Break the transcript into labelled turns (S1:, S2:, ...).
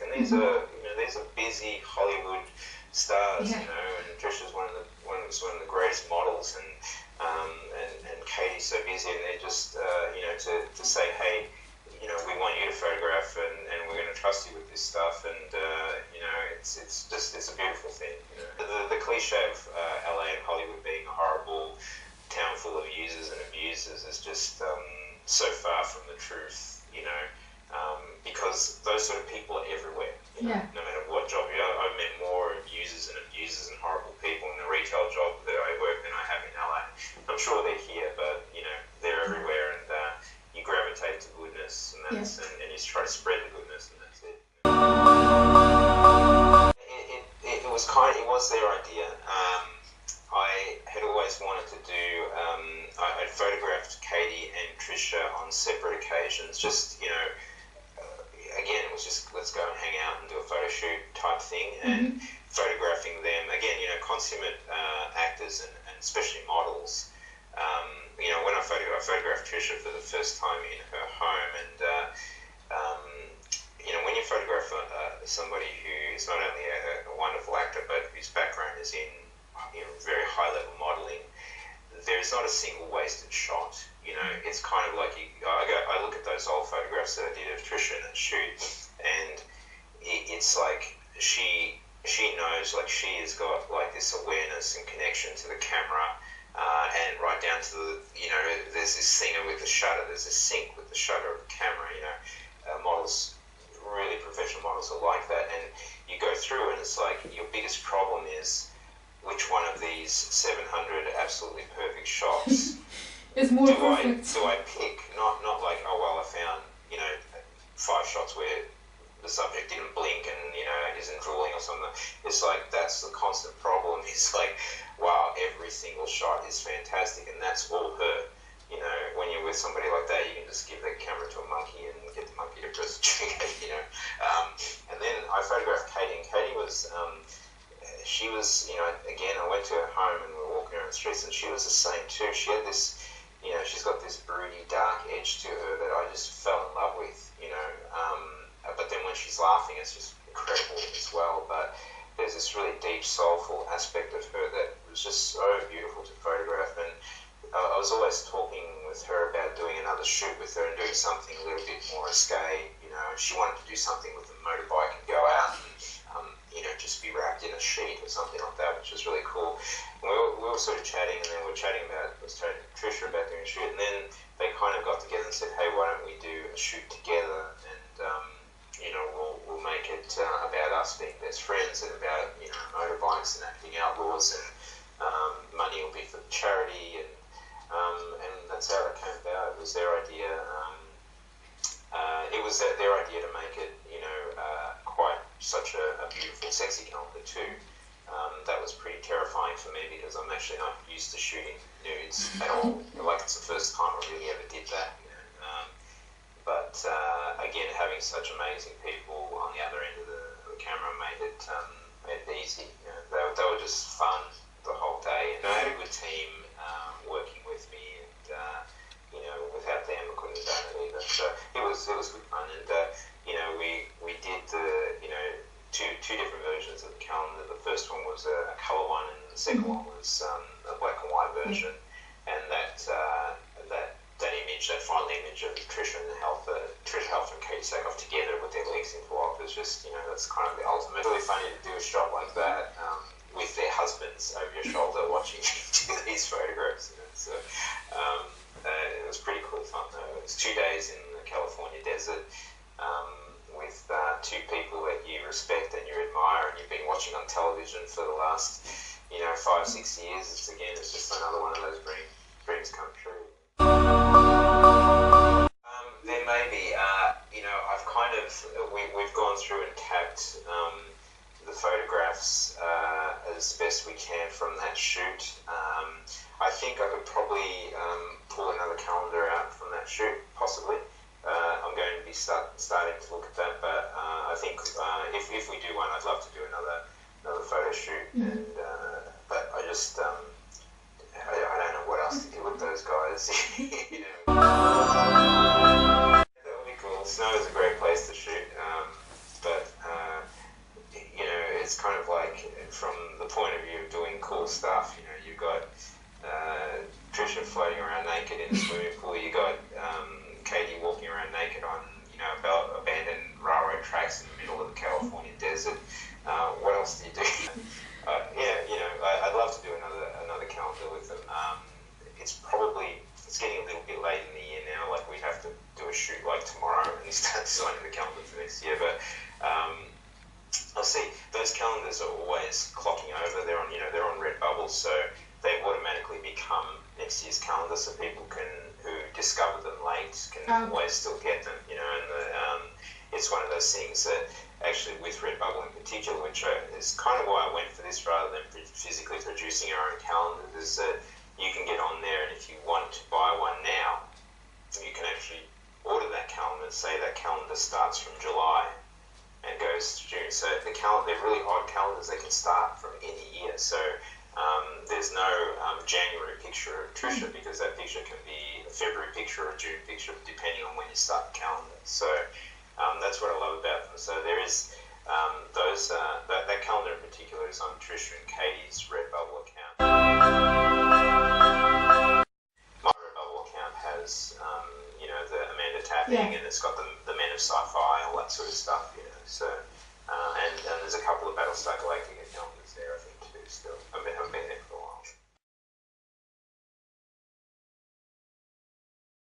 S1: and these are busy Hollywood stars, and Tricia's one of the greatest models, and Katee's so busy, and they're just to say, hey, we want you to photograph, and we're going to trust you with this stuff, and it's a beautiful thing. The cliche of LA and Hollywood being a horrible town full of users and abusers is just so far from the truth, because those sort of people are everywhere. No matter what job I've met more users and abusers and horrible people in the retail job that I work than I have in LA. I'm sure they're here, but they're everywhere, and you gravitate to goodness, and that's and you try to spread the goodness, and that's it. It was their idea. I had always wanted to do. I'd photographed Katee and Tricia on separate occasions. Just again, it was just let's go and hang out and do a photo shoot type thing, and photographing them again. Consummate actors and especially models. When I photographed Tricia for the first time in her home, and when you photograph somebody who is not only a wonderful actor, but whose background is in very high level modeling, there's not a single wasted shot. It's kind of like I look at those old photographs that I did of Tricia in that shoot, and it's like she knows, like she has got like this awareness and connection to the camera. And right down to there's this singer with the shutter, there's this sync with the shutter of the camera, models, really professional models are like that, and you go through and it's like your biggest problem is which one of these 700 absolutely perfect shots
S2: is more perfect.
S1: Do I pick, not like, oh well, I found, 5 shots where the subject didn't blink and, isn't drooling or something. It's like, that's the constant problem. It's like, wow, every single shot is fantastic, and that's all her. When you're with somebody like that, you can just give the camera to a monkey and get the monkey to press the trigger, And then I photographed Katee, and Katee was, she was, again, I went to her home and we were walking around the streets, and she was the same too. She had this, she's got this broody, dark edge to her that I just fell in love with, but then when she's laughing, it's just incredible as well. But there's this really deep, soulful aspect of her that was just so beautiful to photograph. And I was always talking with her about doing another shoot with her and doing something a little bit more risque. She wanted to do something with a motorbike and go out and, just be wrapped in a sheet or something like that, which was really cool. And we were sort of chatting, and then we were chatting about, I was chatting to Tricia about doing a shoot, and then they kind of got together and said, hey, why don't we do a shoot together, and we'll make it about us being best friends, and about motorbikes and Acting Outlaws, and money will be for the charity, and that's how that came about. It was their idea. It was their idea to make it, quite such a beautiful, sexy calendar too. That was pretty terrifying for me because I'm actually not used to shooting nudes at all. Like, it's the first time I really ever did that. But again, having such amazing people on the other end of the camera made it easy. They were just fun the whole day, and I had a good team working with me, and without them I couldn't have done it either. So it was good fun, and we did two different versions of the calendar. The first one was a colour one, and the second one was a black and white version. And that image, that final image of Tricia Helfer and Katee Sackhoff together with their legs interlocked was just, that's kind of the ultimate. It's really funny to do a shot like that with their husbands over your shoulder watching you do these photographs. So it was pretty cool fun though. It was 2 days in the California desert with 2 people that you respect and you admire and you've been watching on television for the last 5-6 years. It's just another one of those dreams come true. There may be, I've kind of, we've gone through and tapped the photographs as best we can from that shoot. I think I could probably pull another calendar out from that shoot, possibly. I'm going to be starting to look at that, but I think if we do one, I'd love to do another photo shoot. And but I just I don't know what else to do with those guys. That would be cool. Snow is a great place to shoot, but from the point of view of doing cool stuff, you know, you've got Tricia floating around naked in a swimming pool. You got Katee walking around naked on, you know, abandoned railroad tracks in the middle of the California desert. What else do you do? Yeah, you know, I'd love to do another calendar with them. It's getting a little bit late in the year now. Like, we'd have to do a shoot like tomorrow and start designing the calendar for next year. But I'll see. Those calendars are always clocking over. They're on Redbubble, so they automatically become next year's calendar. So people who discover them late can always still get them. You know, and it's one of those things that actually with Redbubble in particular, which is kind of why I went for this rather than physically producing our own calendar, is that you can get on there, and if you want to buy one now, you can actually order that calendar and say that calendar starts from July and goes to June. So they're really odd calendars. They can start from any year. So there's no January picture of Tricia, because that picture can be a February picture or a June picture, depending on when you start the calendar. So that's what I love about them. So there is that calendar in particular is on Tricia and Katee's Redbubble account. My Redbubble account has the Amanda tapping, and it's got the Men of Sci-Fi, all that sort of stuff. You know, so and there's a couple of Battlestar Galactica calendars there. I think.